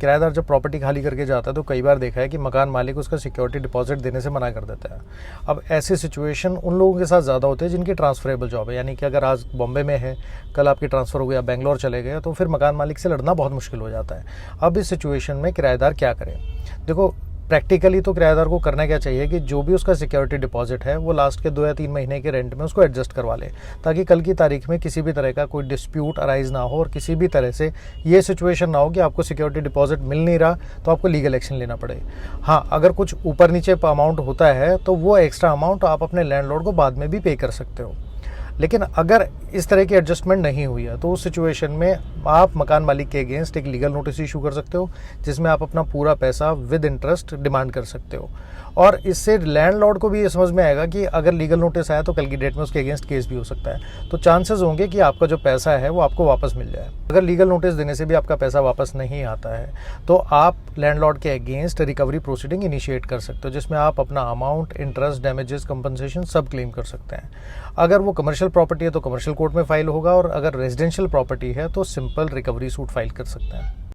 किराएदार जब प्रॉपर्टी खाली करके जाता है तो कई बार देखा है कि मकान मालिक उसका सिक्योरिटी डिपॉजिट देने से मना कर देता है। अब ऐसी सिचुएशन उन लोगों के साथ ज़्यादा होते हैं जिनकी ट्रांसफरेबल जॉब है, यानी कि अगर आज बॉम्बे में है, कल आपकी ट्रांसफ़र हो गया बेंगलोर चले गए, तो फिर मकान मालिक से लड़ना बहुत मुश्किल हो जाता है। अब इस सिचुएशन में किराएदार क्या करें? देखो, प्रैक्टिकली तो किराएदार को करना क्या चाहिए कि जो भी उसका सिक्योरिटी डिपॉजिट है वो लास्ट के 2 या 3 महीने के रेंट में उसको एडजस्ट करवा ले, ताकि कल की तारीख में किसी भी तरह का कोई डिस्प्यूट अराइज ना हो और किसी भी तरह से ये सिचुएशन ना हो कि आपको सिक्योरिटी डिपॉजिट मिल नहीं रहा तो आपको लीगल एक्शन लेना पड़े। हाँ, अगर कुछ ऊपर नीचे अमाउंट होता है तो वो एक्स्ट्रा अमाउंट आप अपने लैंडलॉर्ड को बाद में भी पे कर सकते हो। लेकिन अगर इस तरह की एडजस्टमेंट नहीं हुई है तो उस सिचुएशन में आप मकान मालिक के अगेंस्ट एक लीगल नोटिस इशू कर सकते हो, जिसमें आप अपना पूरा पैसा विद इंटरेस्ट डिमांड कर सकते हो। और इससे लैंडलॉर्ड को भी ये समझ में आएगा कि अगर लीगल नोटिस आया तो कल की डेट में उसके अगेंस्ट केस भी हो सकता है, तो चांसेस होंगे कि आपका जो पैसा है वो आपको वापस मिल जाए। अगर लीगल नोटिस देने से भी आपका पैसा वापस नहीं आता है तो आप लैंडलॉर्ड के अगेंस्ट रिकवरी प्रोसीडिंग इनिशिएट कर सकते हो, जिसमें आप अपना अमाउंट, इंटरेस्ट, डैमेजेस, कंपनसेशन सब क्लेम कर सकते हैं। अगर वो कमर्शियल प्रॉपर्टी है तो कमर्शियल कोर्ट में फाइल होगा, और अगर रेजिडेंशियल प्रॉपर्टी है तो सिंपल रिकवरी सूट फाइल कर सकते हैं।